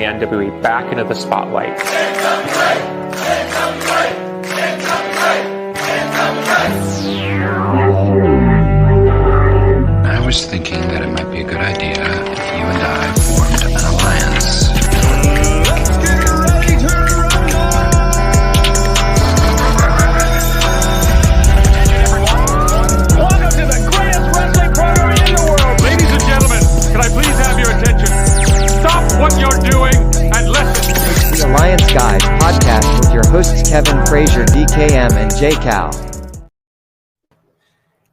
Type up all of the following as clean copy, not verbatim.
NWA back into the spotlight. I was thinking that it might be a good idea if you and I formed an alliance. Let's get ready to rumble! Welcome to the greatest wrestling program in the world. Ladies and gentlemen, can I please have your attention? Stop what you're doing and listen. The Alliance Guys podcast with your hosts Kevin Frazier, DKM, and J Cal.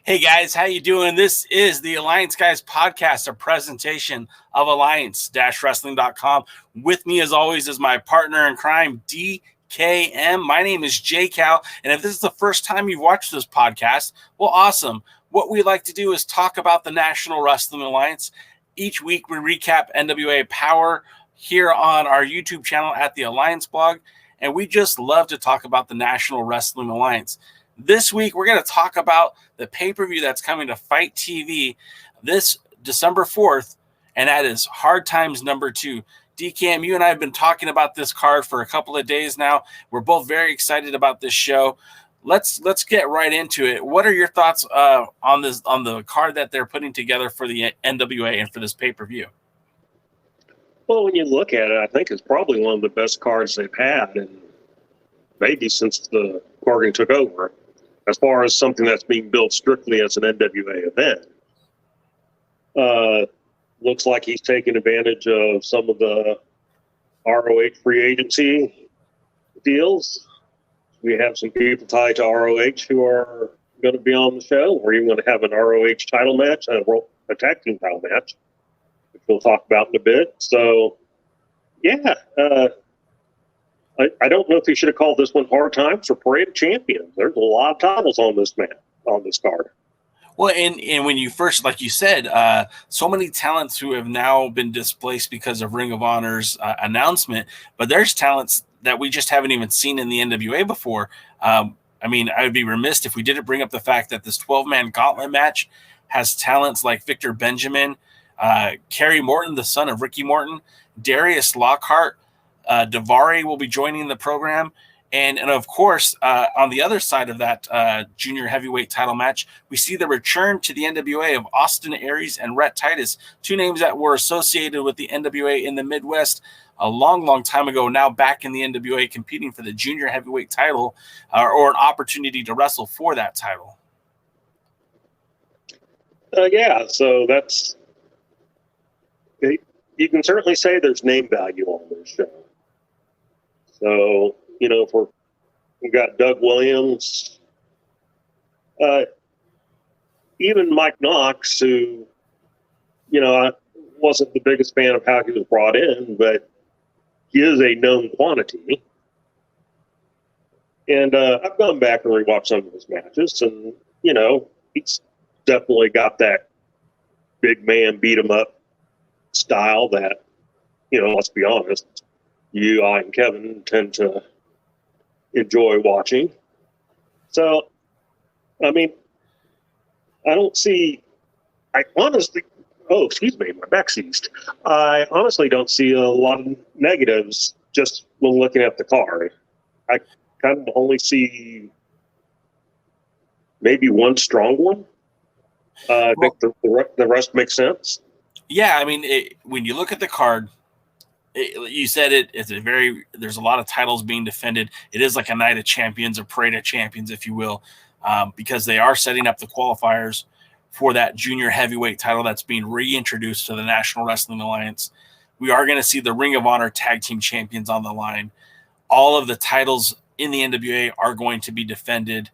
Hey guys, how you doing? This is the Alliance Guys podcast, a presentation of alliance-wrestling.com. With me as always is my partner in crime, DKM. My name is J Cal, and if this is the first time you've watched this podcast, well, awesome. What we like to do is talk about the National Wrestling Alliance. Each week we recap NWA POWERRR here on our YouTube channel at the Alliance blog, and we just love to talk about the National Wrestling Alliance. This week, we're going to talk about the pay-per-view that's coming to FITE TV this December 4th, and that is Hard Times #2. DKM, you and I have been talking about this card for a couple of days now. We're both very excited about this show. Let's get right into it. What are your thoughts on the card that they're putting together for the NWA and for this pay-per-view? Well, when you look at it, I think it's probably one of the best cards they've had, and maybe since the Corgan took over, as far as something that's being built strictly as an NWA event. Looks like he's taking advantage of some of the ROH free agency deals. We have some people tied to ROH who are going to be on the show. We're even going to have an ROH title match and a tag team title match, which we'll talk about in a bit. So, yeah, I don't know if you should have called this one Hard Times or Parade of Champions. There's a lot of titles on this card. Well, and when you first, like you said, so many talents who have now been displaced because of Ring of Honor's announcement, but there's talents that we just haven't even seen in the NWA before. I mean, I would be remiss if we didn't bring up the fact that this 12-man gauntlet match has talents like Victor Benjamin, Kerry Morton, the son of Ricky Morton, Darius Lockhart, Davari will be joining the program. And of course, on the other side of that junior heavyweight title match, we see the return to the NWA of Austin Aries and Rhett Titus, two names that were associated with the NWA in the Midwest a long, long time ago, now back in the NWA competing for the junior heavyweight title or an opportunity to wrestle for that title. Yeah, so that's... You can certainly say there's name value on this show. So, you know, we've got Doug Williams, even Mike Knox, who, you know, I wasn't the biggest fan of how he was brought in, but he is a known quantity. And I've gone back and rewatched some of his matches, and, you know, he's definitely got that big man beat him up style that, you know, let's be honest, I, and Kevin tend to enjoy watching. So, I mean, I honestly don't see a lot of negatives just when looking at the card. I kind of only see maybe one strong one. I think the rest makes sense. Yeah, I mean, when you look at the card, you said there's a lot of titles being defended. It is like a night of champions, a parade of champions, if you will, because they are setting up the qualifiers for that junior heavyweight title that's being reintroduced to the National Wrestling Alliance. We are going to see the Ring of Honor tag team champions on the line. All of the titles in the NWA are going to be defended.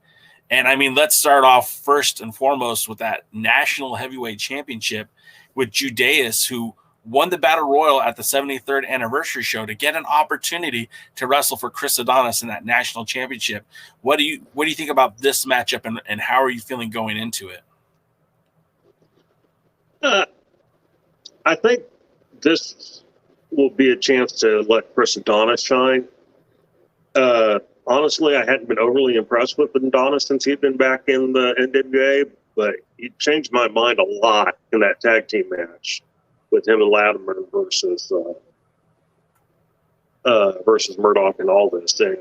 And I mean, let's start off first and foremost with that National Heavyweight Championship with Judas, who won the Battle Royal at the 73rd anniversary show to get an opportunity to wrestle for Chris Adonis in that national championship. What do you think about this matchup, and how are you feeling going into it? I think this will be a chance to let Chris Adonis shine. Honestly, I hadn't been overly impressed with Adonis since he'd been back in the NWA, but he changed my mind a lot in that tag team match with him and Latimer versus versus Murdoch and Aldous, and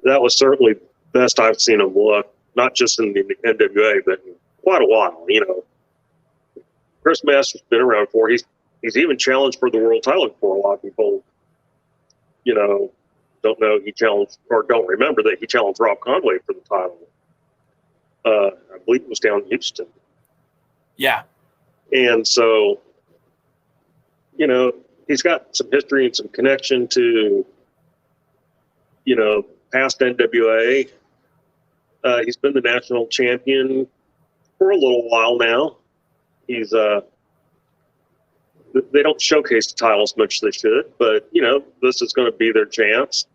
that was certainly the best I've seen him look, not just in the NWA, but in quite a while. You know, Chris Masters been around for. He's even challenged for the world title before. A lot of people, you know, don't know he challenged or don't remember that he challenged Rob Conway for the title. I believe it was down in Houston. Yeah. And so, you know, he's got some history and some connection to, you know, past NWA. He's been the national champion for a little while now. He's they don't showcase the title as much as they should, but you know, this is going to be their chance.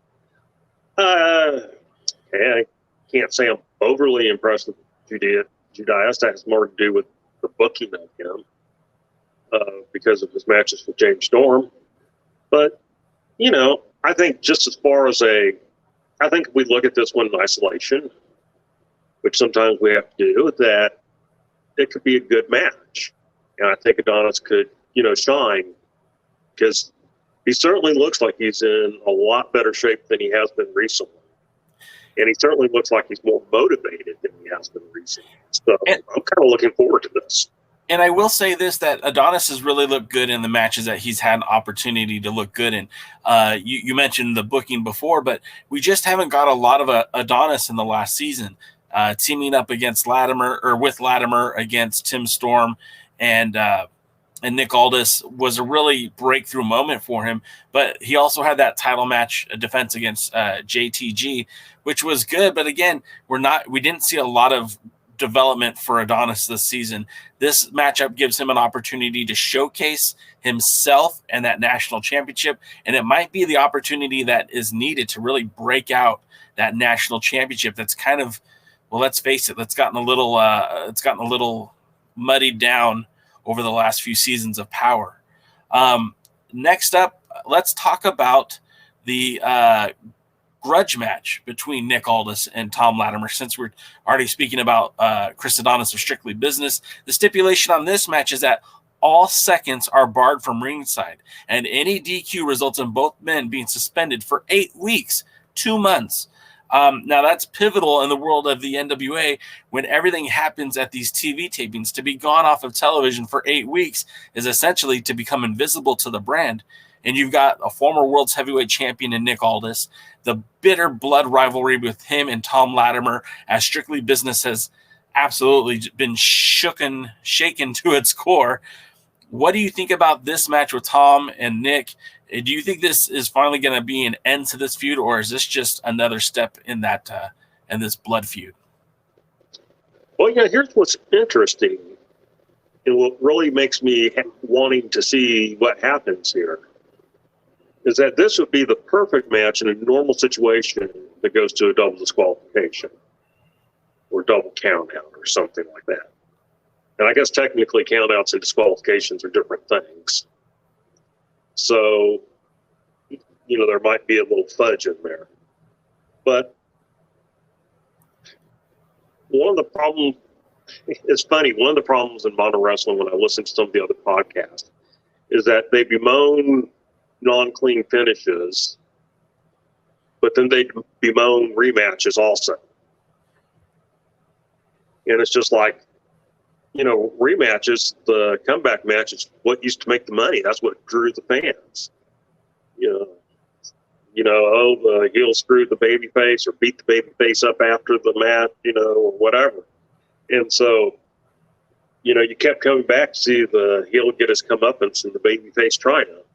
I can't say I'm overly impressed with Judas. That has more to do with the booking of him because of his matches with James Storm. But you know, I think just as far as I think if we look at this one in isolation, which sometimes we have to do, that it could be a good match. And I think Adonis could, you know, shine because he certainly looks like he's in a lot better shape than he has been recently. And he certainly looks like he's more motivated than he has been recently. So I'm kind of looking forward to this. And I will say this, that Adonis has really looked good in the matches that he's had an opportunity to look good in. You mentioned the booking before, but we just haven't got a lot of Adonis in the last season. Teaming up against Latimer, or with Latimer against Tim Storm and Nick Aldis was a really breakthrough moment for him. But he also had that title match defense against JTG, which was good. But again, we didn't see a lot of development for Adonis this season. This matchup gives him an opportunity to showcase himself and that national championship, and it might be the opportunity that is needed to really break out that national championship. That's kind of, well, let's face it, it's gotten a little muddied down over the last few seasons of Power. Next up, let's talk about the grudge match between Nick Aldis and Tom Latimer. Since we're already speaking about Chris Adonis of Strictly Business, the stipulation on this match is that all seconds are barred from ringside, and any DQ results in both men being suspended for 8 weeks, 2 months. Now that's pivotal in the world of the NWA when everything happens at these TV tapings. To be gone off of television for 8 weeks is essentially to become invisible to the brand. And you've got a former world's heavyweight champion in Nick Aldis, the bitter blood rivalry with him and Tom Latimer, as Strictly Business has absolutely been shaken to its core. What do you think about this match with Tom and Nick? Do you think this is finally going to be an end to this feud, or is this just another step in that in this blood feud? Well, yeah, here's what's interesting, and what really makes me wanting to see what happens here, is that this would be the perfect match in a normal situation that goes to a double disqualification or double count out or something like that. And I guess technically countouts and disqualifications are different things. So, you know, there might be a little fudge in there. But one of the problems, it's funny, one of the problems in modern wrestling when I listen to some of the other podcasts is that they bemoan non-clean finishes, but then they bemoan rematches also. And it's just like, you know, rematches, the comeback match is what used to make the money. That's what drew the fans. You know, the heel screwed the babyface or beat the babyface up after the match, you know, or whatever. And so, you know, you kept coming back to see the heel get his comeuppance and the babyface triumph.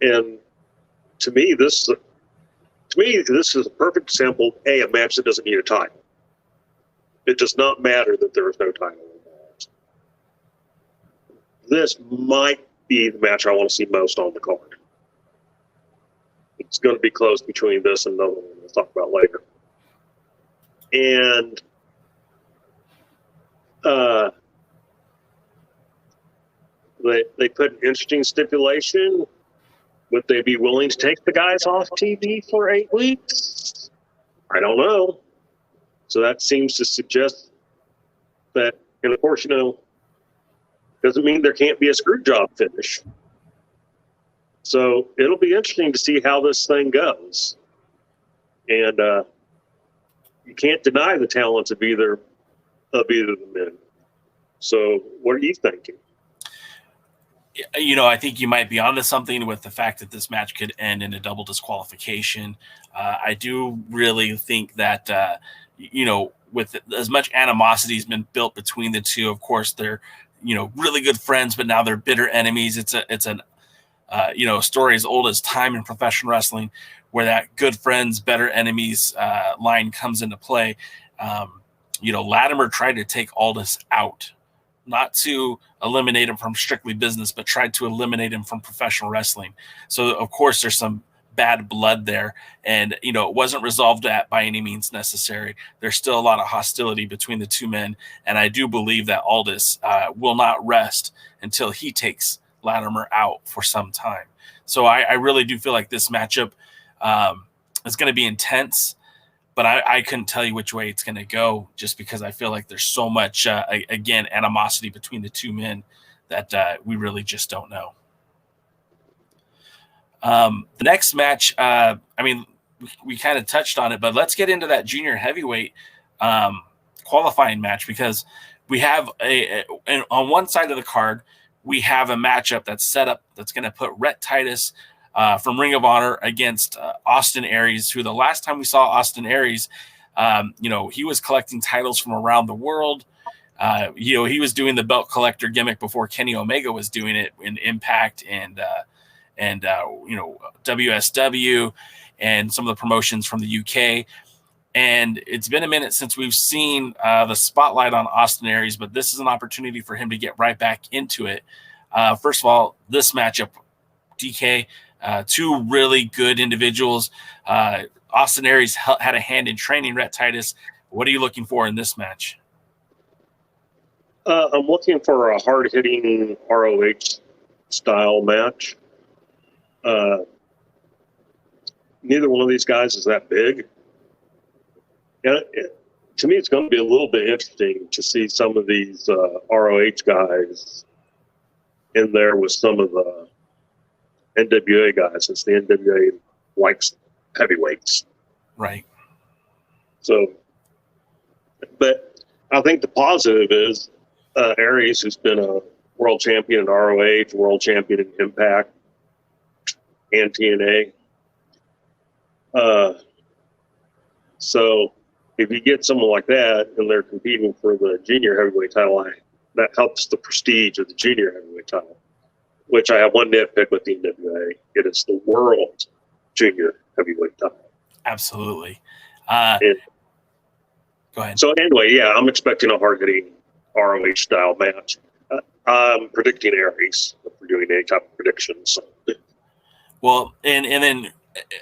And to me, this is a perfect example of a match that doesn't need a title. It does not matter that there is no title involved. This might be the match I want to see most on the card. It's going to be close between this and another one we'll talk about later. And they put an interesting stipulation. Would they be willing to take the guys off TV for 8 weeks? I don't know. So that seems to suggest that, and of course, you know, doesn't mean there can't be a screw job finish. So it'll be interesting to see how this thing goes. And you can't deny the talents of either of the men. So what are you thinking? I think you might be onto something with the fact that this match could end in a double disqualification. I do really think that, with as much animosity has been built between the two, of course, they're, really good friends, but now they're bitter enemies. It's a story as old as time in professional wrestling, where that good friends, better enemies line comes into play. Latimer tried to take Aldous out, not to eliminate him from strictly business, but tried to eliminate him from professional wrestling. So, of course, there's some bad blood there. And, it wasn't resolved by any means necessary. There's still a lot of hostility between the two men. And I do believe that Aldous will not rest until he takes Latimer out for some time. So I really do feel like this matchup is going to be intense. But I couldn't tell you which way it's going to go, just because I feel like there's so much, again, animosity between the two men that we really just don't know. The next match, we kind of touched on it, but let's get into that junior heavyweight qualifying match, because we have on one side of the card, we have a matchup that's set up that's going to put Rhett Titus from Ring of Honor against Austin Aries, who the last time we saw Austin Aries, he was collecting titles from around the world. He was doing the belt collector gimmick before Kenny Omega was doing it in Impact and WSW and some of the promotions from the UK. And it's been a minute since we've seen the spotlight on Austin Aries, but this is an opportunity for him to get right back into it. First of all, this matchup, DK, two really good individuals. Austin Aries had a hand in training Rhett Titus. What are you looking for in this match? I'm looking for a hard-hitting ROH style match. Neither one of these guys is that big. And to me, it's going to be a little bit interesting to see some of these ROH guys in there with some of the NWA guys, since the NWA likes heavyweights. Right. So, but I think the positive is Aries, who's been a world champion in ROH, world champion in Impact and TNA. So if you get someone like that and they're competing for the junior heavyweight title, that helps the prestige of the junior heavyweight title, which I have one nitpick with the NWA. It is the world junior heavyweight title. Absolutely. Go ahead. So anyway, yeah, I'm expecting a hard-hitting ROH style match. I'm predicting Aries if we're doing any type of predictions. Well, and then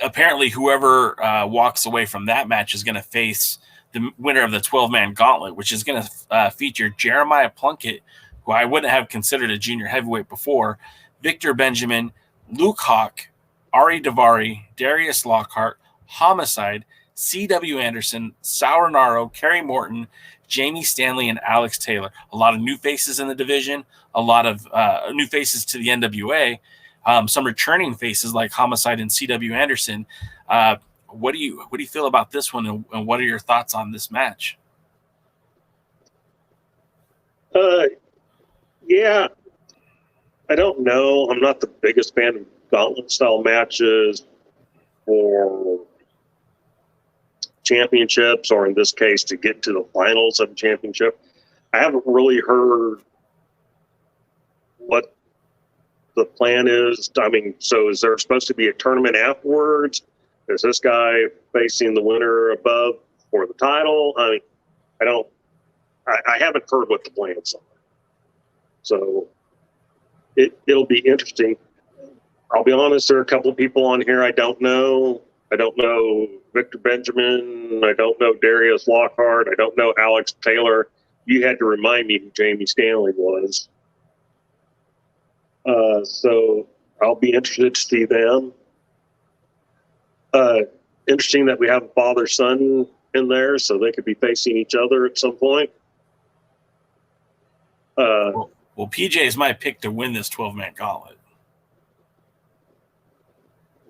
apparently whoever walks away from that match is going to face the winner of the 12-man gauntlet, which is going to feature Jeremiah Plunkett, who I wouldn't have considered a junior heavyweight before, Victor Benjamin, Luke Hawk, Ari Daivari, Darius Lockhart, Homicide, C.W. Anderson, Sauronaro, Kerry Morton, Jamie Stanley, and Alex Taylor. A lot of new faces in the division, a lot of new faces to the NWA, some returning faces like Homicide and C.W. Anderson. What do you feel about this one, and what are your thoughts on this match? Yeah, I don't know. I'm not the biggest fan of gauntlet style matches for championships, or in this case, to get to the finals of a championship. I haven't really heard what the plan is. I mean, so is there supposed to be a tournament afterwards? Is this guy facing the winner above for the title? I mean, I haven't heard what the plans are. So it'll be interesting. I'll be honest, there are a couple of people on here I don't know. I don't know Victor Benjamin. I don't know Darius Lockhart. I don't know Alex Taylor. You had to remind me who Jamie Stanley was. So I'll be interested to see them. Interesting that we have a father-son in there, so they could be facing each other at some point. Well, PJ is my pick to win this 12-man gauntlet.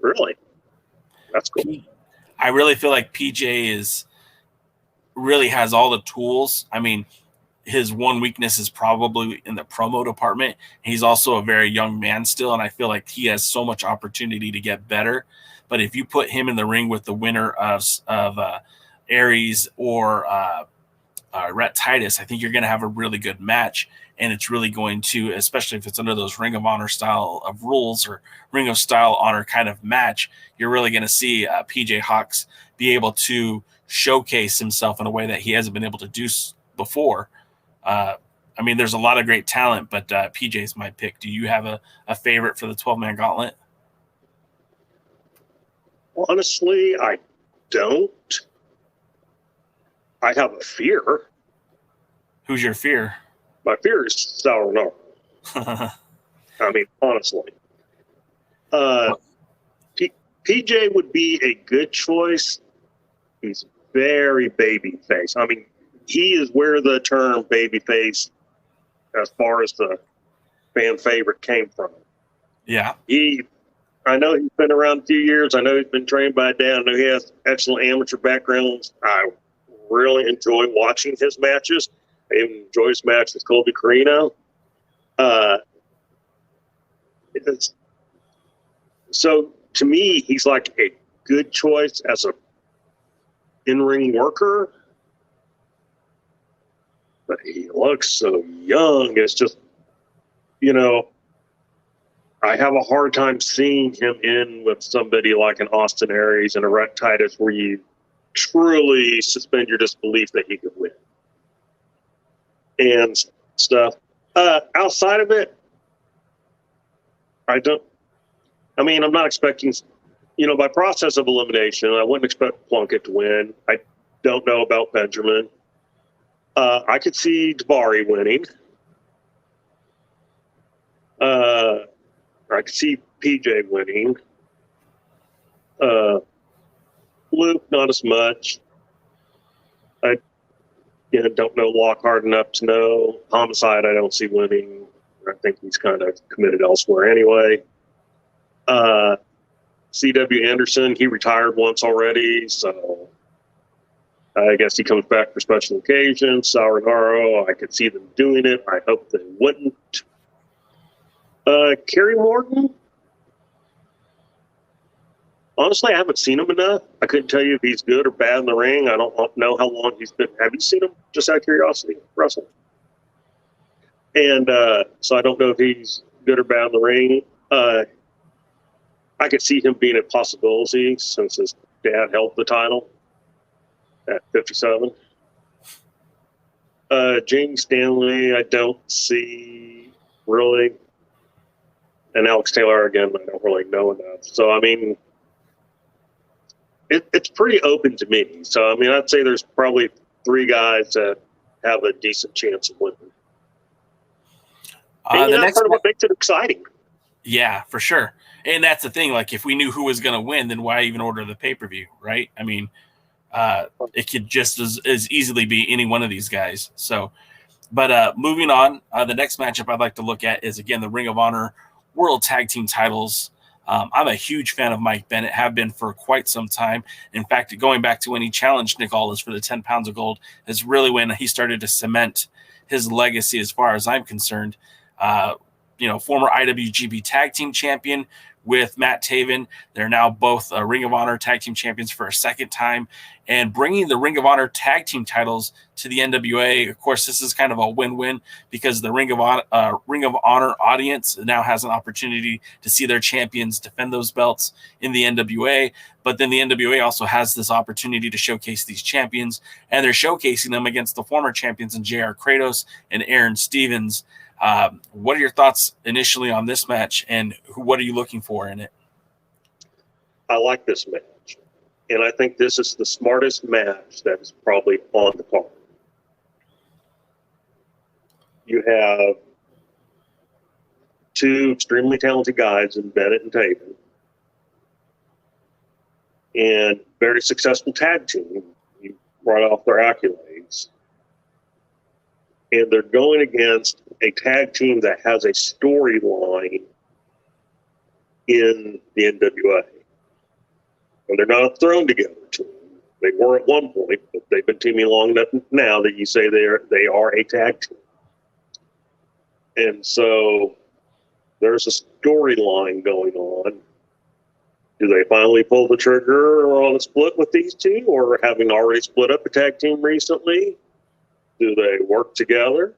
Really? That's cool. I really feel like PJ really has all the tools. I mean, his one weakness is probably in the promo department. He's also a very young man still, and I feel like he has so much opportunity to get better. But if you put him in the ring with the winner of Aries or Rhett Titus, I think you're going to have a really good match. And it's really going to, especially if it's under those Ring of Honor style of rules or Ring of Style Honor kind of match, you're really going to see PJ Hawks be able to showcase himself in a way that he hasn't been able to do before. I mean, there's a lot of great talent, but PJ's my pick. Do you have a favorite for the 12-man gauntlet? Honestly, I don't. I have a fear. Who's your fear? My fear is Sauronara. I mean, honestly. PJ would be a good choice. He's very baby face. I mean, he is where the term baby face, as far as the fan favorite, came from. Yeah. I know he's been around a few years. I know he's been trained by dad. I know he has excellent amateur backgrounds. I really enjoy watching his matches. I even enjoy his match with Colby Carino. So to me, he's like a good choice as a in-ring worker. But he looks so young. It's just, I have a hard time seeing him in with somebody like an Austin Aries and a Rhett Titus where you truly suspend your disbelief that he could win and stuff. Outside of it, I'm not expecting, by process of elimination, I wouldn't expect Plunkett to win. I don't know about Benjamin. I could see Davari winning. I could see PJ winning. Luke, not as much. I don't know Lockhart enough to know. Homicide, I don't see winning. I think he's kind of committed elsewhere anyway. C.W. Anderson, he retired once already, so I guess he comes back for special occasions. Sauronaro, I could see them doing it. I hope they wouldn't. Kerry Morton, honestly, I haven't seen him enough. I couldn't tell you if he's good or bad in the ring. I don't know how long he's been. Have you seen him? Just out of curiosity, Russell. And so I don't know if he's good or bad in the ring. I could see him being a possibility since his dad held the title at 57. James Stanley, I don't see really. And Alex Taylor, again, I don't really know enough. So, I mean, it's pretty open to me. So, I mean, I'd say there's probably 3 guys that have a decent chance of winning. And that's part of what makes it exciting. Yeah, for sure. And that's the thing. Like, if we knew who was going to win, then why even order the pay-per-view, right? I mean, it could just as easily be any one of these guys. So, but moving on, the next matchup I'd like to look at is, again, the Ring of Honor World Tag Team titles. I'm a huge fan of Mike Bennett, have been for quite some time. In fact, going back to when he challenged Nick Aldous for the 10 pounds of gold is really when he started to cement his legacy as far as I'm concerned. Former IWGP Tag Team Champion with Matt Taven. They're now both Ring of Honor Tag Team Champions for a second time, and bringing the Ring of Honor Tag Team titles to the NWA. Of course, this is kind of a win-win because the Ring of Honor audience now has an opportunity to see their champions defend those belts in the NWA, but then the NWA also has this opportunity to showcase these champions, and they're showcasing them against the former champions in JR Kratos and Aaron Stevens. What are your thoughts initially on this match, and what are you looking for in it? I like this match, and I think this is the smartest match that is probably on the card. You have 2 extremely talented guys in Bennett and Taven, and very successful tag team. You brought off their accolades. And they're going against a tag team that has a storyline in the NWA. And they're not a thrown together team. They were at one point, but they've been teaming long enough now that you say they are a tag team. And so there's a storyline going on. Do they finally pull the trigger on a split with these two, or having already split up a tag team recently? Do they work together?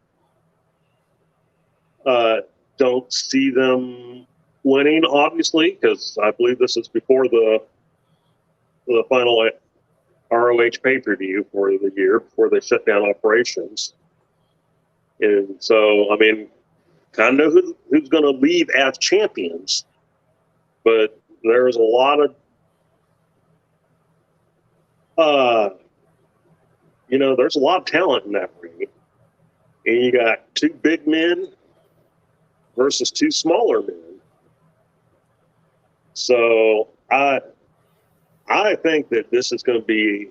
Don't see them winning, obviously, because I believe this is before the final ROH pay-per-view for the year, before they shut down operations. And so, I mean, kind of know who's going to leave as champions, but there's a lot of, there's a lot of talent in that ring. And you got two big men versus two smaller men. So I think that this is going to be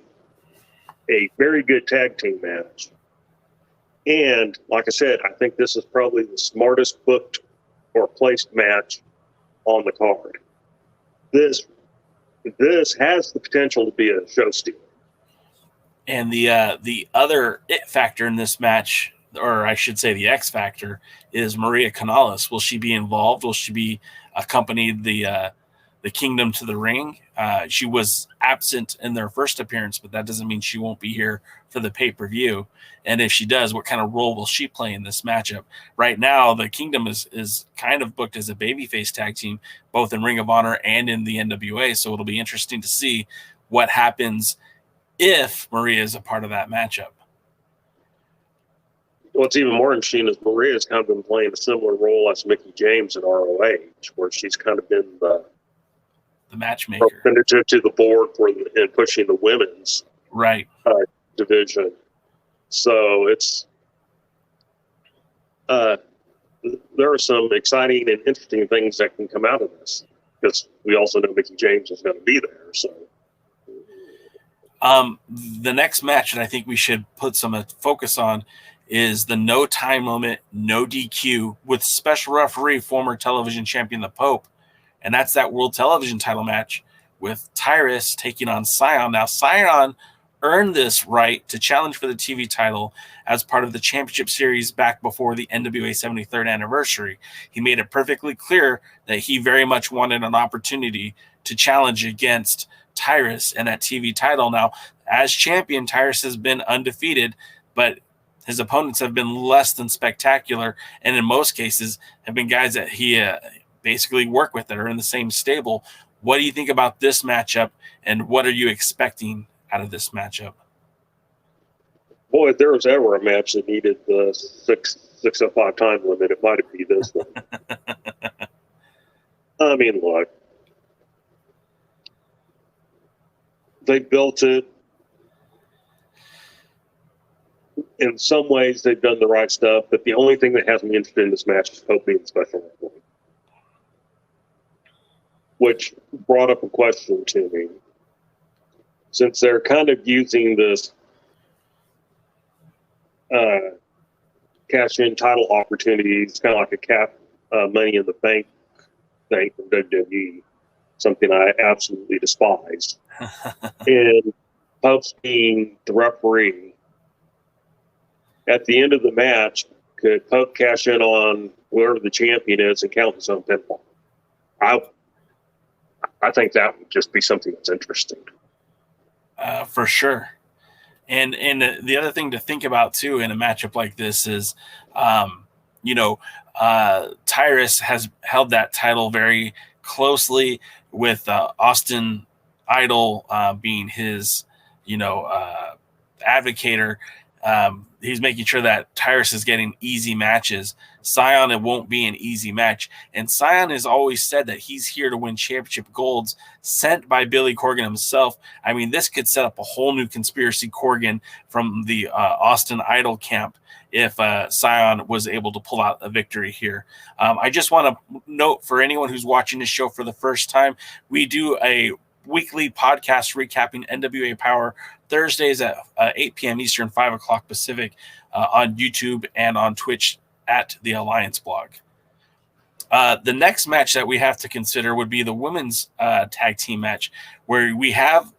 a very good tag team match. And like I said, I think this is probably the smartest booked or placed match on the card. This has the potential to be a show stealer. And the other it factor in this match, or I should say the X factor, is Maria Kanellis. Will she be involved? Will she be accompanied the Kingdom to the ring? She was absent in their first appearance, but that doesn't mean she won't be here for the pay-per-view. And if she does, what kind of role will she play in this matchup? Right now, the Kingdom is kind of booked as a babyface tag team, both in Ring of Honor and in the NWA. So it'll be interesting to see what happens if Maria is a part of that matchup. What's even more interesting is Maria's kind of been playing a similar role as Mickie James at ROH, where she's kind of been the matchmaker, representative to the board in pushing the women's division. So it's there are some exciting and interesting things that can come out of this, because we also know Mickie James is going to be there. So the next match that I think we should put some focus on is the no time limit, no DQ with special referee, former television champion, the Pope. And that's that world television title match with Tyrus taking on Scion. Now, Scion earned this right to challenge for the TV title as part of the championship series back before the NWA 73rd anniversary. He made it perfectly clear that he very much wanted an opportunity to challenge against Tyrus and that TV title. Now, as champion, Tyrus has been undefeated, but his opponents have been less than spectacular, and in most cases have been guys that he basically work with that are in the same stable. What do you think about this matchup, and what are you expecting out of this matchup? Boy, if there was ever a match that needed the 605 time limit, it might be this one. I mean, look, they built it. In some ways, they've done the right stuff, but the only thing that has me interested in this match is Pope being special referee, which brought up a question to me. Since they're kind of using this cash-in title opportunity, it's kind of like a cap money in the bank thing from WWE, something I absolutely despise. And Pope's being the referee. At the end of the match, could Pope cash in on whoever the champion is and count his own pinfall? I think that would just be something that's interesting. For sure. And the other thing to think about, too, in a matchup like this is, Tyrus has held that title very closely with Austin Idol being his, advocator. He's making sure that Tyrus is getting easy matches. Scion, it won't be an easy match. And Scion has always said that he's here to win championship golds sent by Billy Corgan himself. I mean, this could set up a whole new conspiracy Corgan from the Austin Idol camp if Scion was able to pull out a victory here. I just want to note for anyone who's watching this show for the first time, we do a weekly podcast recapping NWA Power Thursdays at 8 p.m. Eastern, 5 o'clock Pacific on YouTube and on Twitch at the Alliance blog. The next match that we have to consider would be the women's tag team match, where we have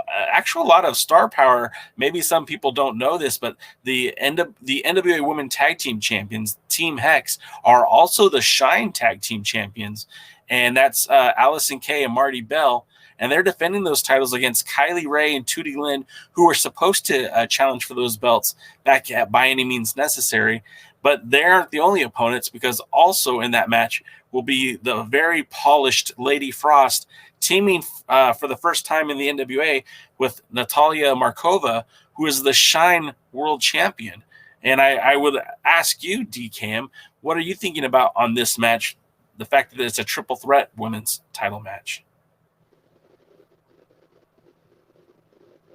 actually a lot of star power. Maybe some people don't know this, but the NWA Women Tag Team Champions, Team Hex, are also the Shine Tag Team Champions, and that's Allison Kay and Marty Bell, and they're defending those titles against Kylie Ray and Tootie Lynn, who were supposed to challenge for those belts back at By Any Means Necessary, but they aren't the only opponents, because also in that match will be the very polished Lady Frost teaming for the first time in the NWA with Natalia Markova, who is the Shine World Champion. And I would ask you, DKM, what are you thinking about on this match, the fact that it's a triple threat women's title match?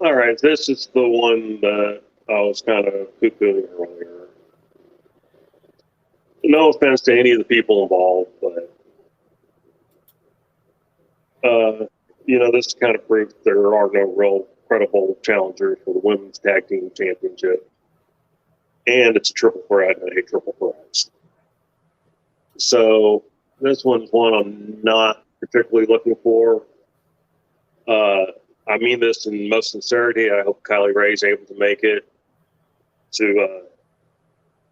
All right, this is the one that I was kind of poo-pooing earlier. No offense to any of the people involved, but this kind of proves there are no real credible challengers for the women's tag team championship, and it's a triple threat and a triple threat. So this one's one I'm not particularly looking for. I mean this in most sincerity. I hope Kylie Ray is able to make it to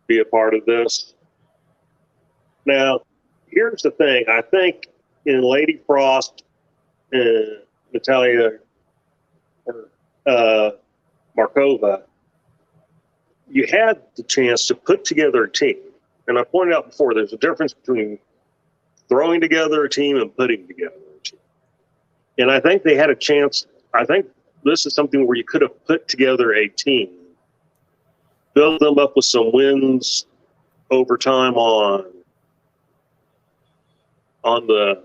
be a part of this. Now, here's the thing. I think in Lady Frost and Natalia Markova, you had the chance to put together a team. And I pointed out before, there's a difference between throwing together a team and putting together a team. And I think they had a chance. I think this is something where you could have put together a team, build them up with some wins over time on the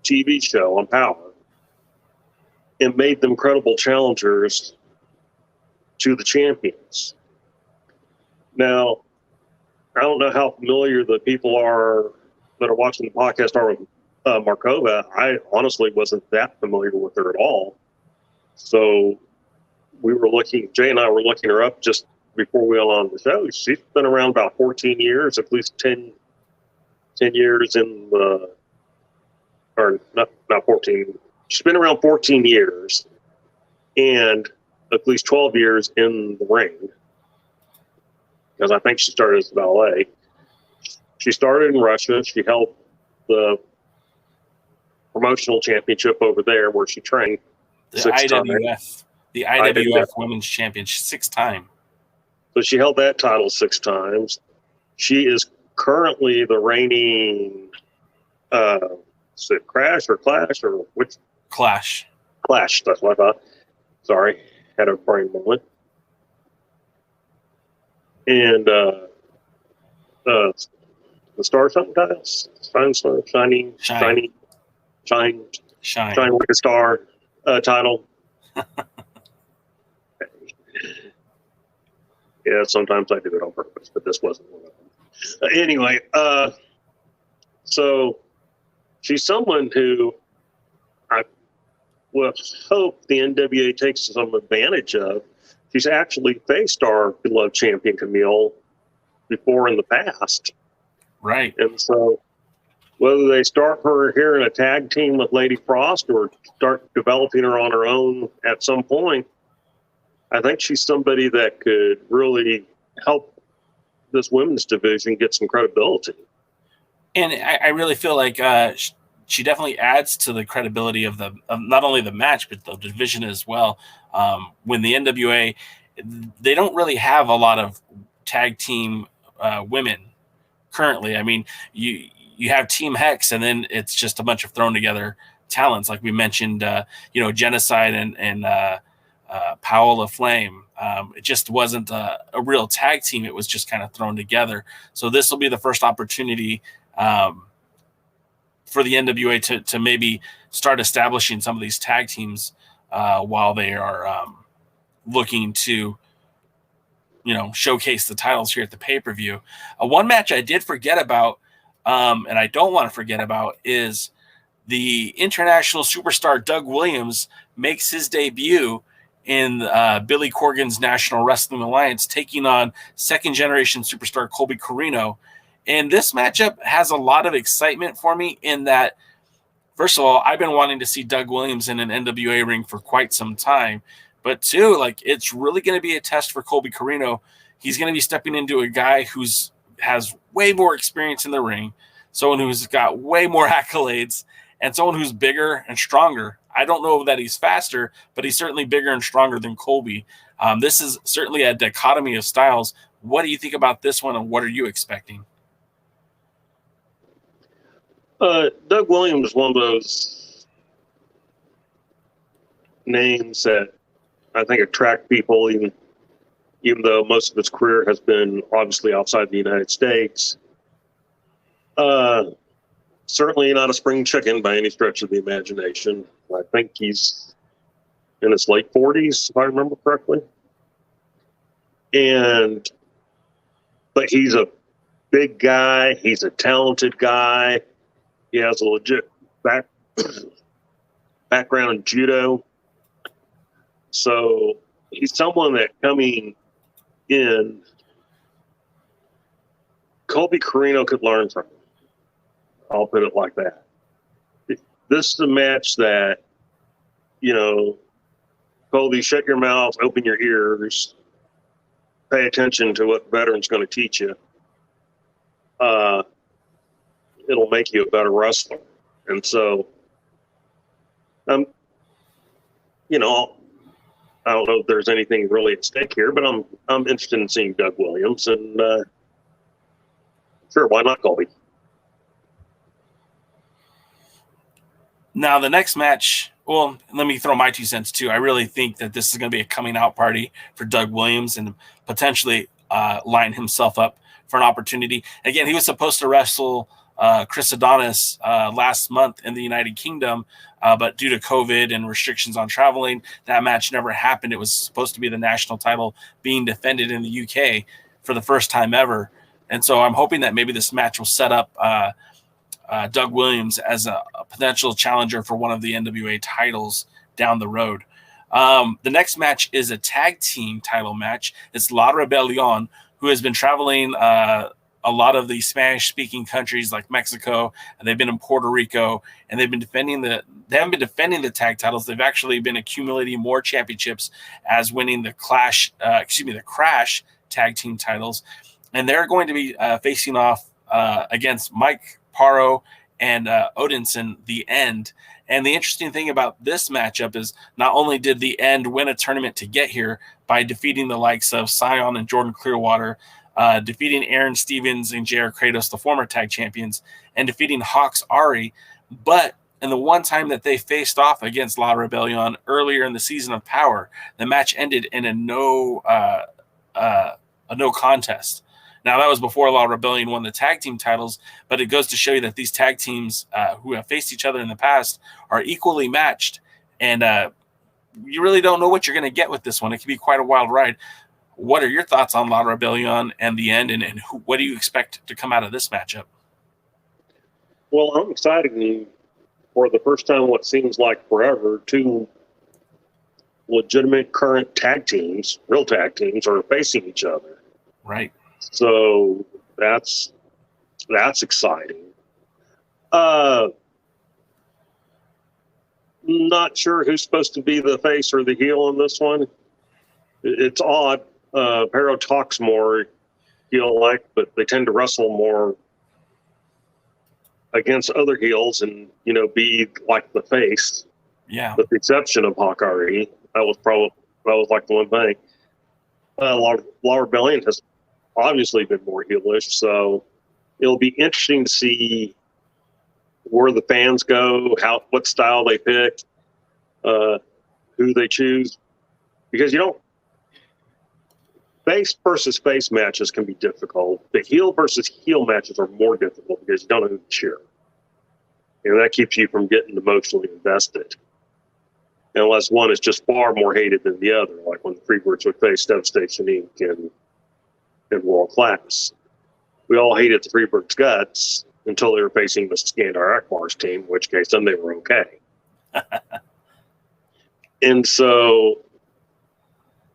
TV show on Power, and made them credible challengers to the champions. Now, I don't know how familiar the people are that are watching the podcast are with Markova. I honestly wasn't that familiar with her at all. So Jay and I were looking her up just before we went on the show. She's been around about 14 years, at least 10 years in the, or not 14. She's been around 14 years and at least 12 years in the ring, because I think she started as a ballet. She started in Russia. She held the promotional championship over there where she trained. The IWF Women's Championship 6 times. So she held that title 6 times. She is currently the reigning, is it Clash or which? Clash. That's what I thought. Sorry, had a brain moment. And the Star something titles, Shine like a star title. Yeah, sometimes I do it on purpose, but this wasn't one of them. Anyway, so she's someone who I would hope the NWA takes some advantage of. She's actually faced our beloved champion Kamille before in the past. Right. And so whether they start her here in a tag team with Lady Frost or start developing her on her own at some point, I think she's somebody that could really help this women's division get some credibility. And I really feel like she definitely adds to the credibility of not only the match, but the division as well. When the NWA, they don't really have a lot of tag team women currently. I mean, you have Team Hex, and then it's just a bunch of thrown together talents, like we mentioned. Genocide and Powell of Flame. It just wasn't a real tag team. It was just kind of thrown together. So this will be the first opportunity for the NWA to maybe start establishing some of these tag teams while they are looking to, showcase the titles here at the pay-per-view. One match I did forget about, and I don't want to forget about, is the international superstar Doug Williams makes his debut in Billy Corgan's National Wrestling Alliance, taking on second-generation superstar Colby Corino And this matchup has a lot of excitement for me in that, first of all, I've been wanting to see Doug Williams in an NWA ring for quite some time. But two, like, it's really going to be a test for Colby Corino. He's going to be stepping into a guy has way more experience in the ring, someone who's got way more accolades, and someone who's bigger and stronger. I don't know that he's faster, but he's certainly bigger and stronger than Colby. This is certainly a dichotomy of styles. What do you think about this one, and what are you expecting? Doug Williams is one of those names that I think attract people, even though most of his career has been obviously outside the United States. Certainly not a spring chicken by any stretch of the imagination. I think he's in his late 40s, if I remember correctly. But he's a big guy. He's a talented guy. He has a legit background in judo. So he's someone that coming in, Colby Corino could learn from him. I'll put it like that. This is a match that, Colby, shut your mouth, open your ears, pay attention to what the veteran's going to teach you. It'll make you a better wrestler. And so, I don't know if there's anything really at stake here, but I'm interested in seeing Doug Williams, and sure, why not Colby? Now, the next match, well, let me throw my 2 cents too. I really think that this is going to be a coming out party for Doug Williams and potentially line himself up for an opportunity. Again, he was supposed to wrestle Chris Adonis last month in the United Kingdom, but due to COVID and restrictions on traveling, that match never happened. It was supposed to be the national title being defended in the UK for the first time ever. And so I'm hoping that maybe this match will set up Doug Williams as a potential challenger for one of the NWA titles down the road. The next match is a tag team title match. It's La Rebelion, who has been traveling a lot of the Spanish-speaking countries like Mexico, and they've been in Puerto Rico, and they've been they haven't been defending the tag titles. They've actually been accumulating more championships as winning the Crash tag team titles. And they're going to be facing off against Mike Paro and Odinson, The End. And the interesting thing about this matchup is not only did The End win a tournament to get here by defeating the likes of Scion and Jordan Clearwater, defeating Aaron Stevens and J.R. Kratos, the former tag champions, and defeating Hawks Ari, but in the one time that they faced off against La Rebellion earlier in the season of Power, the match ended in a no contest. Now, that was before La Rebellion won the tag team titles, but it goes to show you that these tag teams who have faced each other in the past are equally matched, and you really don't know what you're going to get with this one. It can be quite a wild ride. What are your thoughts on La Rebellion and The End, and what do you expect to come out of this matchup? Well, I'm excited for the first time, what seems like forever, 2 legitimate current tag teams, real tag teams, are facing each other. Right. So that's exciting. Not sure who's supposed to be the face or the heel in this one. It's odd. Pero talks more heel-like, but they tend to wrestle more against other heels and, be like the face. Yeah. With the exception of Hawkeye. That was like the one thing. La Rebellion has obviously been more heelish, so it'll be interesting to see where the fans go, what style they pick, who they choose, because face versus face matches can be difficult. The heel versus heel matches are more difficult because you don't know who to cheer. That keeps you from getting emotionally invested. Unless one is just far more hated than the other, like when the Freebirds would face Devastation Inc. in World Class. We all hated the Freebirds' guts until they were facing the Skandar Akbar's team, in which case then they were okay. And so,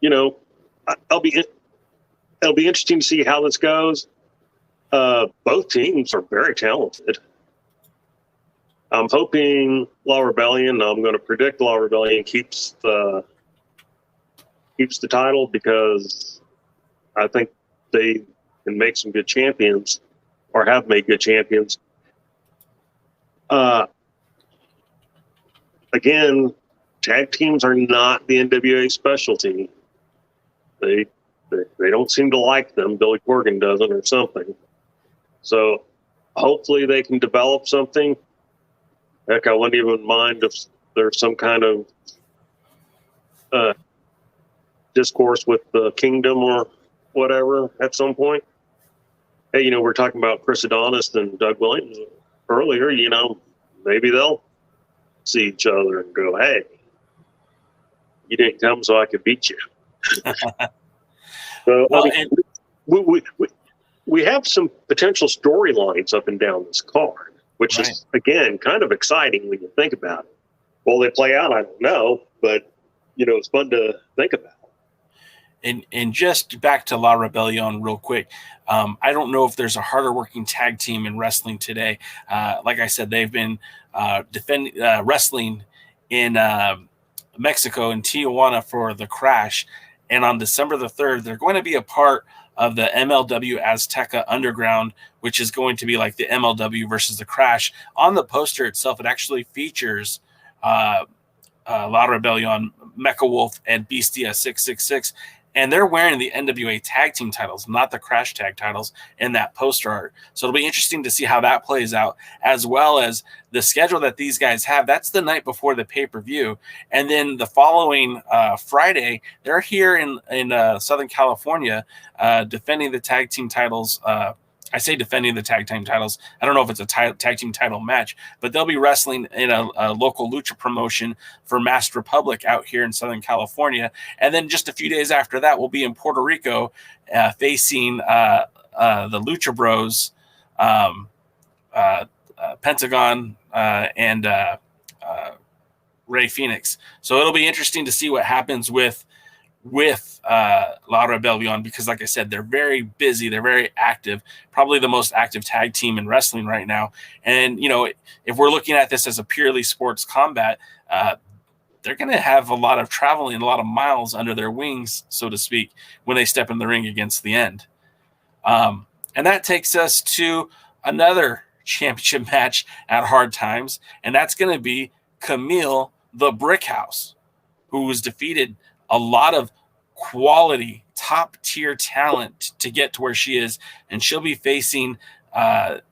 it'll be interesting to see how this goes. Both teams are very talented. I'm hoping Rebelion. I'm going to predict Rebelion keeps the title because I think they can make some good champions, or have made good champions. Again, tag teams are not the NWA specialty. They don't seem to like them. Billy Corgan doesn't, or something. So hopefully they can develop something. Heck, I wouldn't even mind if there's some kind of discourse with the Kingdom or whatever at some point. Hey, we're talking about Chris Adonis and Doug Williams earlier. Maybe they'll see each other and go, "Hey, you didn't come so I could beat you." So we have some potential storylines up and down this card, which is, again, kind of exciting when you think about it. Will they play out? I don't know, but it's fun to think about. And just back to La Rebellion real quick. I don't know if there's a harder working tag team in wrestling today. Like I said, they've been wrestling in Mexico, in Tijuana, for the Crash. And on December the 3rd, they're going to be a part of the MLW Azteca Underground, which is going to be like the MLW versus the Crash. On the poster itself, it actually features La Rebellion, Mecha Wolf, and Bestia 666. And they're wearing the NWA tag team titles, not the Crash tag titles, in that poster art. So it'll be interesting to see how that plays out, as well as the schedule that these guys have. That's the night before the pay-per-view. And then the following Friday, they're here in Southern California defending the tag team titles. I say defending the tag team titles. I don't know if it's a tag team title match, but they'll be wrestling in a local lucha promotion for Masked Republic out here in Southern California. And then just a few days after that, we'll be in Puerto Rico facing the Lucha Bros, Pentagon, and Ray Phoenix. So it'll be interesting to see what happens with La Rebelion, because like I said, they're very busy, they're very active, probably the most active tag team in wrestling right now. And if we're looking at this as a purely sports combat, they're going to have a lot of traveling, a lot of miles under their wings, so to speak, when they step in the ring against the End. And that takes us to another championship match at Hard Times, and that's going to be Kamille the Brickhouse, who was defeated a lot of quality, top-tier talent to get to where she is, and she'll be facing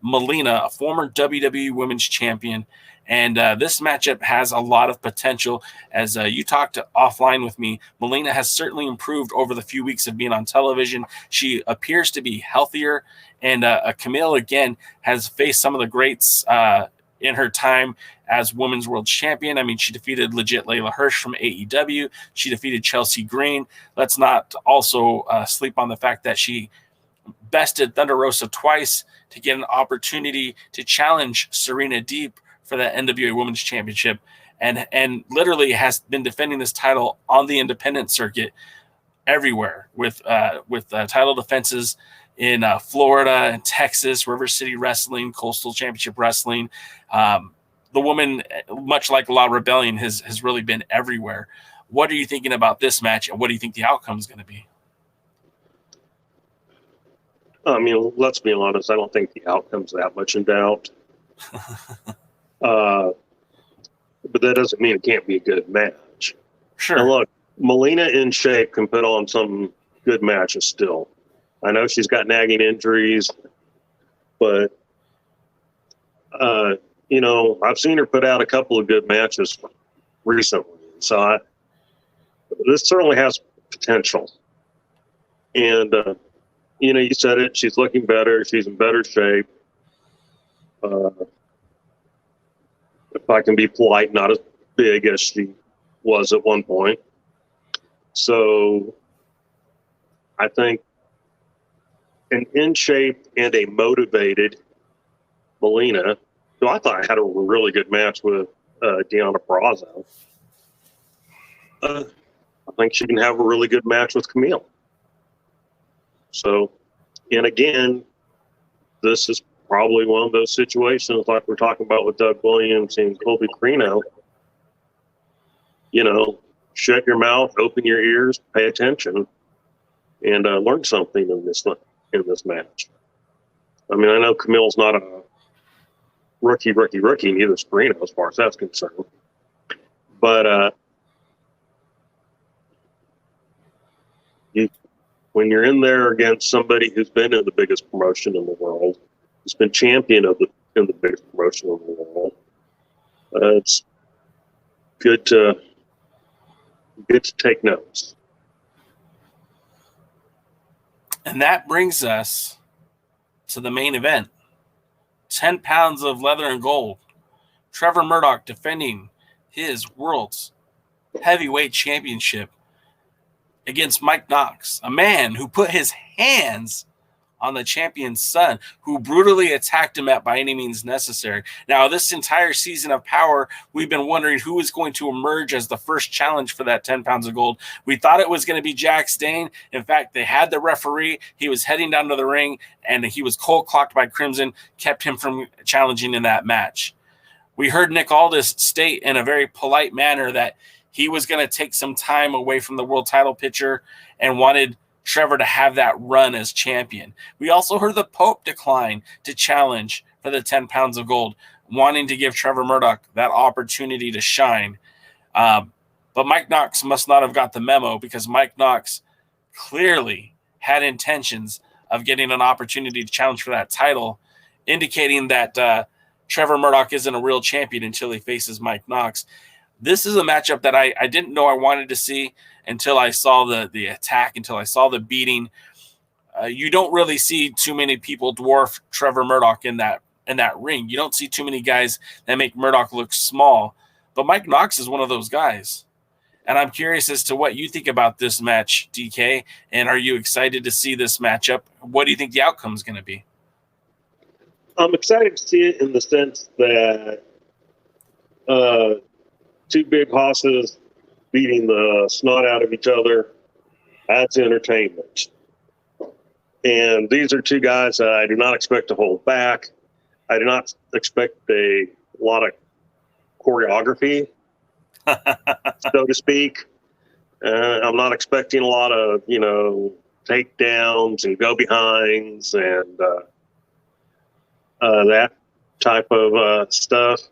Melina, a former WWE Women's Champion. And this matchup has a lot of potential. As you talked offline with me, Melina has certainly improved over the few weeks of being on television. She appears to be healthier, and Kamille, again, has faced some of the greats in her time as Women's World Champion. I mean, she defeated legit Layla Hirsch from AEW. She defeated Chelsea Green. Let's not also sleep on the fact that she bested Thunder Rosa twice to get an opportunity to challenge Serena Deeb for the NWA Women's Championship, and literally has been defending this title on the independent circuit everywhere with title defenses in Florida and Texas, River City Wrestling, Coastal Championship Wrestling. The woman, much like La Rebellion, has really been everywhere. What are you thinking about this match, and what do you think the outcome is going to be? I mean, let's be honest. I don't think the outcome's that much in doubt. But that doesn't mean it can't be a good match. Sure. And look, Melina in shape can put on some good matches still. I know she's got nagging injuries, but I've seen her put out a couple of good matches recently. So this certainly has potential. And you said it. She's looking better. She's in better shape. If I can be polite, not as big as she was at one point. So I think an in shape and a motivated Melina, who I thought had a really good match with Deonna Purrazzo, I think she can have a really good match with Kamille. So, and again, this is probably one of those situations like we're talking about with Doug Williams and Colby Carino. You know, shut your mouth, open your ears, pay attention, and learn something in this match. I mean, I know Kamille's not a rookie, neither is Carino as far as that's concerned. But when you're in there against somebody who's been in the biggest promotion in the world, who's been champion in the biggest promotion in the world, it's good to take notes. And that brings us to the main event. 10 pounds of leather and gold. Trevor Murdoch defending his world's heavyweight championship against Mike Knox, a man who put his hands on the champion's son, who brutally attacked him by any means necessary. Now, this entire season of Power, we've been wondering who is going to emerge as the first challenge for that 10 pounds of gold. We thought it was going to be Jack Stane. In fact, they had the referee. He was heading down to the ring, and he was cold clocked by Crimson, kept him from challenging in that match. We heard Nick Aldous state in a very polite manner that he was going to take some time away from the world title picture and wanted Trevor to have that run as champion. We also heard the Pope decline to challenge for the 10 pounds of gold, wanting to give Trevor Murdoch that opportunity to shine. But Mike Knox must not have got the memo, because Mike Knox clearly had intentions of getting an opportunity to challenge for that title, indicating that Trevor Murdoch isn't a real champion until he faces Mike Knox. This is a matchup that I didn't know I wanted to see until I saw the attack, until I saw the beating. You don't really see too many people dwarf Trevor Murdoch in that ring. You don't see too many guys that make Murdoch look small, but Mike Knox is one of those guys. And I'm curious as to what you think about this match, DK, and are you excited to see this matchup? What do you think the outcome is going to be? I'm excited to see it in the sense that two big hosses beating the snot out of each other, that's entertainment. And these are two guys that I do not expect to hold back. I do not expect a lot of choreography, so to speak. I'm not expecting a lot of, takedowns and go-behinds and that type of stuff.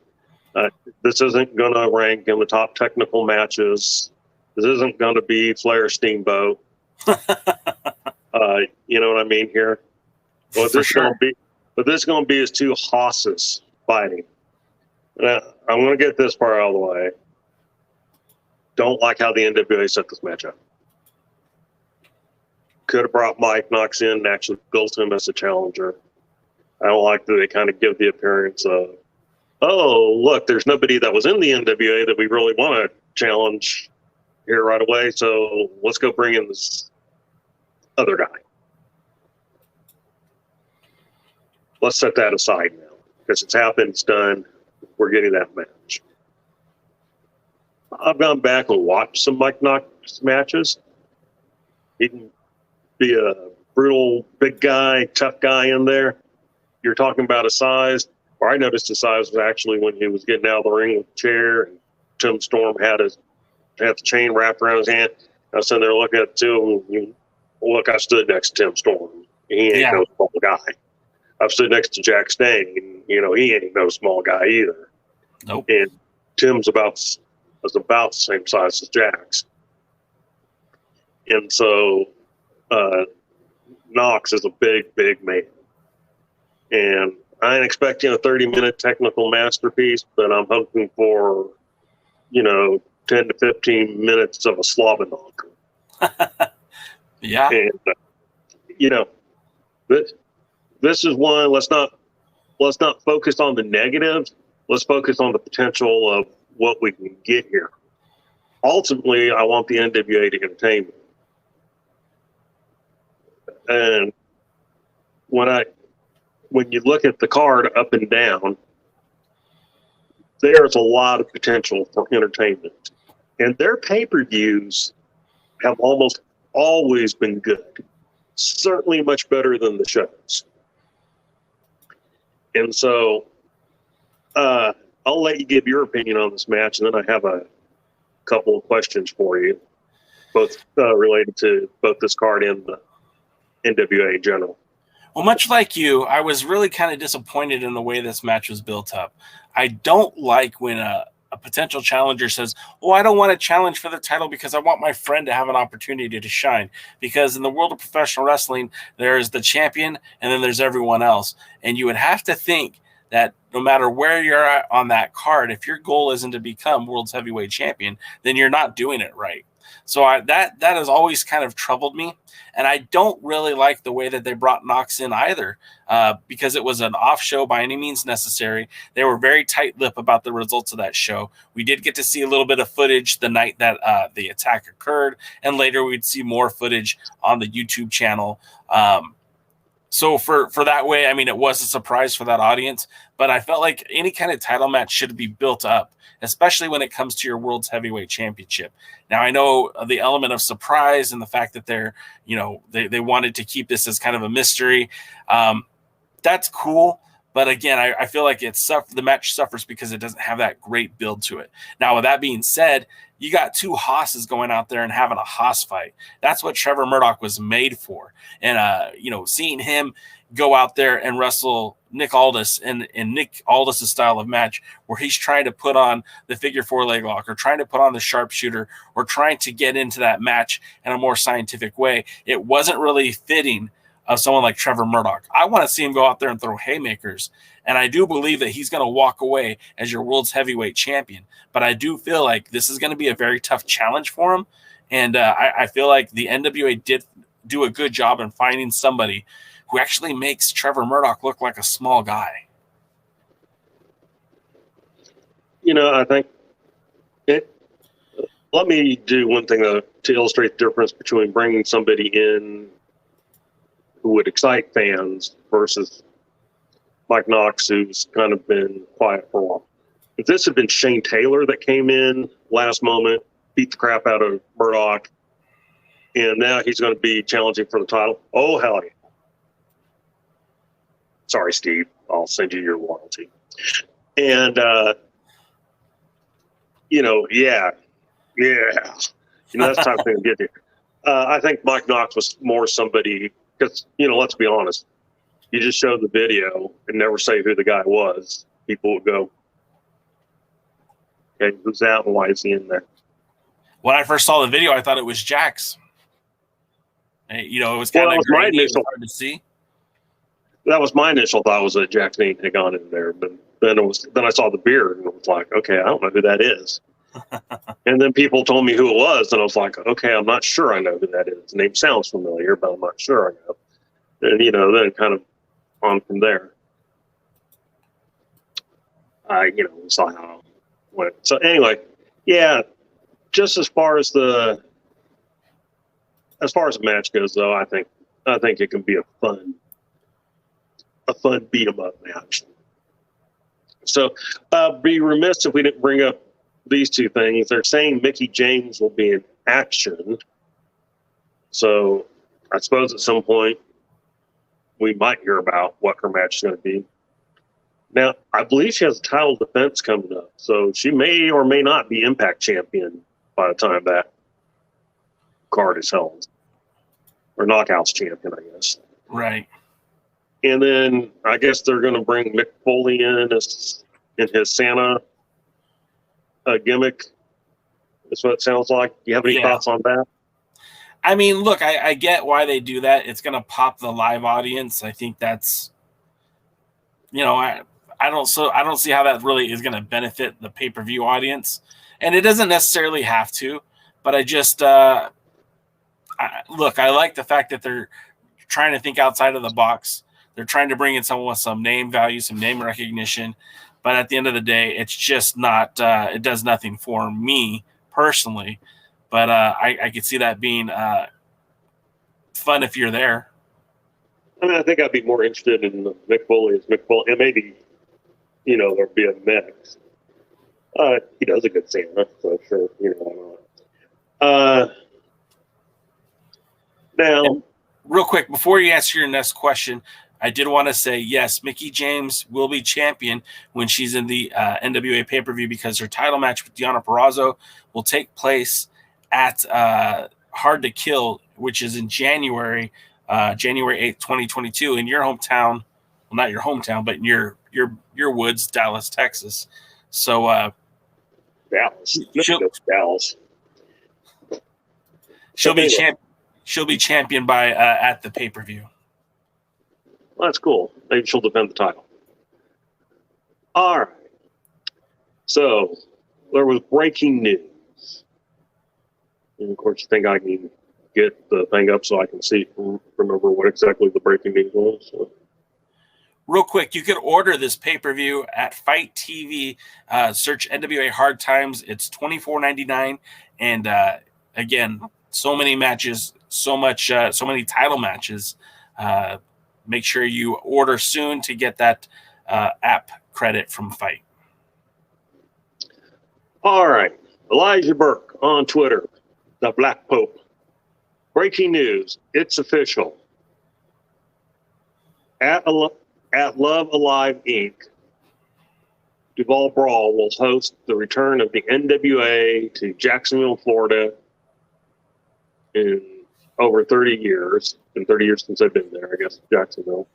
This isn't going to rank in the top technical matches. This isn't going to be Flair Steamboat. You know what I mean here? What this is going to be is two hosses fighting. I'm going to get this part out of the way. Don't like how the NWA set this match up. Could have brought Mike Knox in and actually built him as a challenger. I don't like that they kind of give the appearance of, oh, look, there's nobody that was in the NWA that we really want to challenge here right away, so let's go bring in this other guy. Let's set that aside now, because it's happened, it's done. We're getting that match. I've gone back and watched some Mike Knox matches. He can be a brutal, big guy, tough guy in there. You're talking about his size. Where I noticed his size was actually when he was getting out of the ring with the chair, and Tim Storm had the chain wrapped around his hand. I was sitting there looking at the two of them. Look, I stood next to Tim Storm. He ain't no small guy. I've stood next to Jack Stang, and he ain't no small guy either. Nope. And Tim's about the same size as Jack's. And so Knox is a big, big man. And I ain't expecting a 30-minute technical masterpiece, but I'm hoping for, 10 to 15 minutes of a slobberknocker. Yeah. And, this is one, let's not focus on the negatives. Let's focus on the potential of what we can get here. Ultimately, I want the NWA to entertain me. And when you look at the card up and down, there's a lot of potential for entertainment. And their pay-per-views have almost always been good. Certainly much better than the shows. And so I'll let you give your opinion on this match, and then I have a couple of questions for you, both related to both this card and the NWA in general. Well, much like you, I was really kind of disappointed in the way this match was built up. I don't like when a potential challenger says, "Oh, I don't want to challenge for the title because I want my friend to have an opportunity to shine." Because in the world of professional wrestling, there's the champion and then there's everyone else. And you would have to think that no matter where you're at on that card, if your goal isn't to become world's heavyweight champion, then you're not doing it right. So that has always kind of troubled me. And I don't really like the way that they brought Knox in either, because it was an off show by any means necessary. They were very tight-lipped about the results of that show. We did get to see a little bit of footage the night that the attack occurred, and later we'd see more footage on the YouTube channel. So for that way, I mean, it was a surprise for that audience, but I felt like any kind of title match should be built up, especially when it comes to your world's heavyweight championship. Now, I know the element of surprise and the fact that they're, they wanted to keep this as kind of a mystery. That's cool. But again, I feel like the match suffers because it doesn't have that great build to it. Now, with that being said, you got two Hosses going out there and having a Hoss fight. That's what Trevor Murdoch was made for. And, seeing him go out there and wrestle Nick Aldous in Nick Aldous' style of match, where he's trying to put on the figure four leg lock or trying to put on the sharpshooter or trying to get into that match in a more scientific way, it wasn't really fitting of someone like Trevor Murdoch. I want to see him go out there and throw haymakers. And I do believe that he's going to walk away as your world's heavyweight champion. But I do feel like this is going to be a very tough challenge for him. And I feel like the NWA did do a good job in finding somebody who actually makes Trevor Murdoch look like a small guy. I think let me do one thing to illustrate the difference between bringing somebody in who would excite fans versus Mike Knox, who's kind of been quiet for a while. If this had been Shane Taylor that came in last moment, beat the crap out of Murdoch, and now he's going to be challenging for the title, oh, hell yeah. Sorry, Steve. I'll send you your loyalty. And, yeah. That's the type of thing to get here. I think Mike Knox was more somebody, because, let's be honest, you just show the video and never say who the guy was. People would go, okay, who's that and why is he in there? When I first saw the video, I thought it was Jax. It was kind of hard to see. That was my initial thought, was that Jax Dean had gone in there. But then I saw the beard and it was like, okay, I don't know who that is. And then people told me who it was, and I was like, okay, I'm not sure I know who that is. The name sounds familiar, but I'm not sure I know. And, then kind of on from there. We saw how it went. So anyway, yeah, just as far as the match goes, though, I think it can be a fun beat 'em up match. So be remiss if we didn't bring up these two things. They're saying Mickie James will be in action. So I suppose at some point we might hear about what her match is going to be. Now, I believe she has a title defense coming up, so she may or may not be Impact champion by the time that card is held. Or Knockouts champion, I guess. Right. And then I guess they're going to bring Mick Foley in his Santa gimmick. That's what it sounds like. Do you have any thoughts on that? I mean, look, I get why they do that. It's going to pop the live audience. I think that's, I don't see how that really is going to benefit the pay-per-view audience. And it doesn't necessarily have to, but I just, I like the fact that they're trying to think outside of the box. They're trying to bring in someone with some name value, some name recognition. But at the end of the day, it's just not, it does nothing for me personally. But I could see that being fun if you're there. I mean, I think I'd be more interested in Mick Foley as Mick Foley. And maybe, there'll be a mix. He does a good Santa, so sure, now, and real quick, before you answer your next question, I did want to say, yes, Mickie James will be champion when she's in the NWA pay-per-view because her title match with Deonna Purrazzo will take place at Hard to Kill, which is in January 8th, 2022 in your hometown. Well, not your hometown, but in your woods, Dallas, Texas. So Dallas. Dallas. She'll be championed by at the pay-per-view. Well, that's cool. Maybe she'll defend the title. All right. So there was breaking news. And of course, you think I can get the thing up so I can remember what exactly the breaking news was. So. Real quick, you could order this pay-per-view at FITE TV. Search NWA Hard Times. It's $24.99. And again, so many matches, so many title matches. Make sure you order soon to get that app credit from FITE. All right. Elijah Burke on Twitter, the Black Pope. Breaking news. It's official. At Love Alive, Inc., Duval Brawl will host the return of the NWA to Jacksonville, Florida in over 30 years. Been 30 years since I've been there, I guess, Jacksonville,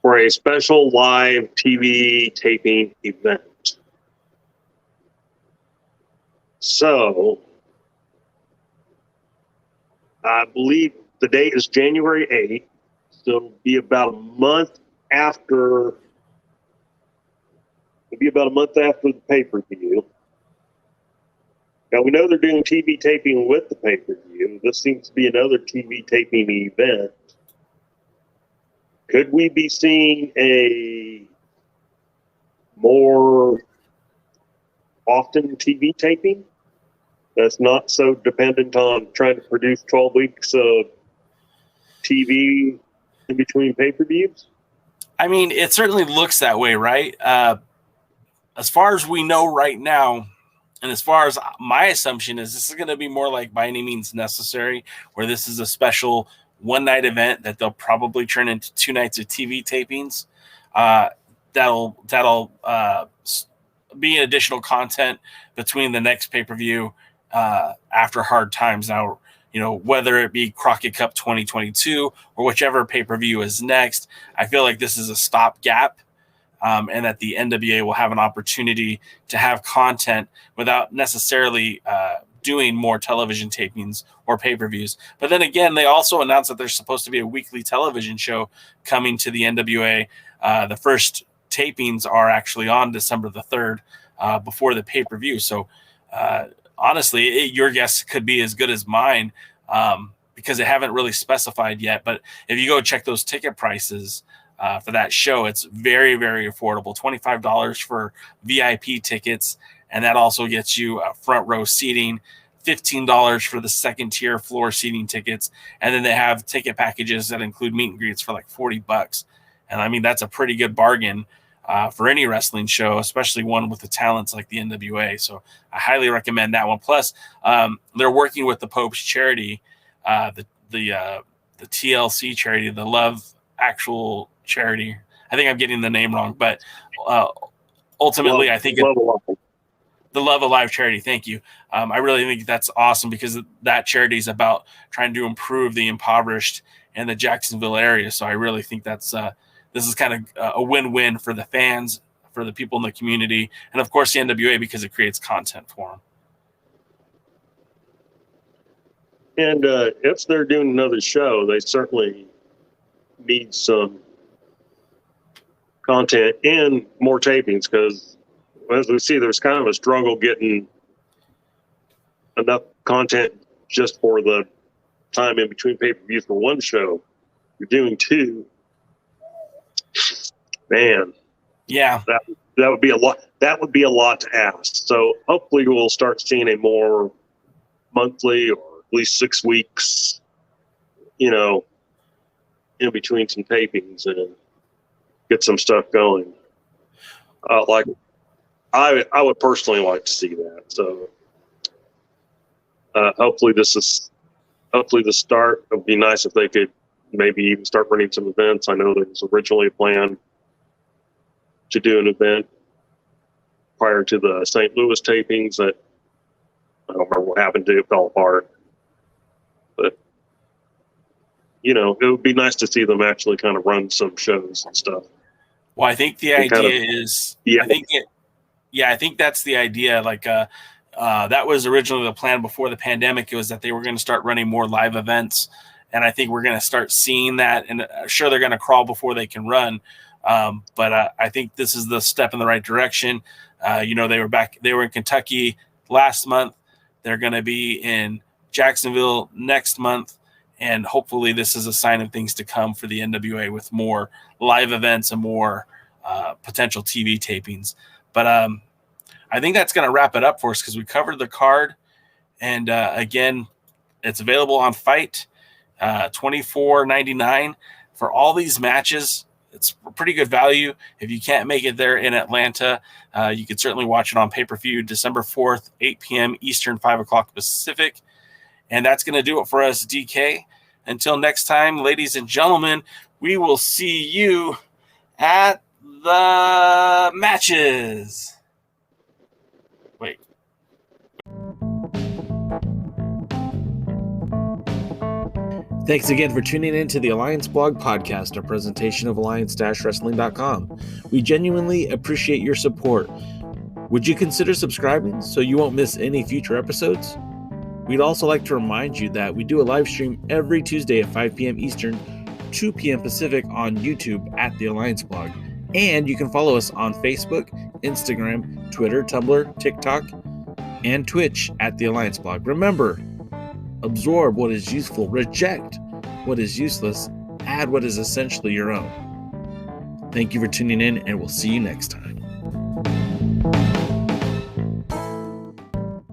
for a special live TV taping event. So, I believe the date is January 8th. So it'll be about a month after. The pay-per-view. Now we know they're doing TV taping with the pay-per-view. This seems to be another TV taping event. Could we be seeing a more often TV taping that's not so dependent on trying to produce 12 weeks of TV in between pay-per-views? I mean, it certainly looks that way, right? As far as we know right now, and as far as my assumption is, this is going to be more like By Any Means Necessary, where this is a special one-night event that they'll probably turn into 2 nights of TV tapings. That'll be additional content between the next pay-per-view after Hard Times. Now, whether it be Crockett Cup 2022 or whichever pay-per-view is next, I feel like this is a stopgap. And that the NWA will have an opportunity to have content without necessarily doing more television tapings or pay-per-views. But then again, they also announced that there's supposed to be a weekly television show coming to the NWA. The first tapings are actually on December the 3rd before the pay-per-view. So honestly, your guess could be as good as mine because they haven't really specified yet. But if you go check those ticket prices, for that show, it's very, very affordable. $25 for VIP tickets, and that also gets you front row seating. $15 for the second tier floor seating tickets, and then they have ticket packages that include meet and greets for like $40. And I mean, that's a pretty good bargain for any wrestling show, especially one with the talents like the NWA. So I highly recommend that one. Plus, they're working with the Pope's charity, the TLC charity, the Love Actual charity. I think I'm getting the name wrong, but ultimately I think the Love Alive charity. Thank you. I really think that's awesome because that charity is about trying to improve the impoverished in the Jacksonville area. So I really think that's this is kind of a win-win for the fans, for the people in the community, and of course the NWA because it creates content for them. And if they're doing another show, they certainly need some content and more tapings because, as we see, there's kind of a struggle getting enough content just for the time in between pay-per-views for one show. You're doing 2. Man, yeah, that would be a lot. That would be a lot to ask. So hopefully we'll start seeing a more monthly or at least 6 weeks, in between some tapings and get some stuff going. Like I would personally like to see that. So hopefully the start. It would be nice if they could maybe even start running some events. I know there was originally planned to do an event prior to the St. Louis tapings that I don't remember what happened to it, fell apart. But, you know, it would be nice to see them actually kind of run some shows and stuff. Well, I think the idea is, yeah. I think that's the idea. Like, that was originally the plan before the pandemic. It was that they were going to start running more live events. And I think we're going to start seeing that. And sure, they're going to crawl before they can run. But I think this is the step in the right direction. You know, they were in Kentucky last month. They're going to be in Jacksonville next month. And hopefully this is a sign of things to come for the NWA with more live events and more potential TV tapings. But I think that's going to wrap it up for us because we covered the card. And again, it's available on FITE, $24.99 for all these matches. It's a pretty good value. If you can't make it there in Atlanta, you can certainly watch it on pay-per-view December 4th, 8 p.m. Eastern, 5 o'clock Pacific. And that's going to do it for us, DK. Until next time, ladies and gentlemen, we will see you at the matches. Wait. Thanks again for tuning in to the Alliance Blog Podcast, a presentation of Alliance-Wrestling.com. We genuinely appreciate your support. Would you consider subscribing so you won't miss any future episodes? We'd also like to remind you that we do a live stream every Tuesday at 5 p.m. Eastern, 2 p.m. Pacific on YouTube at the Alliance Blog. And you can follow us on Facebook, Instagram, Twitter, Tumblr, TikTok, and Twitch at the Alliance Blog. Remember, absorb what is useful, reject what is useless, add what is essentially your own. Thank you for tuning in, and we'll see you next time.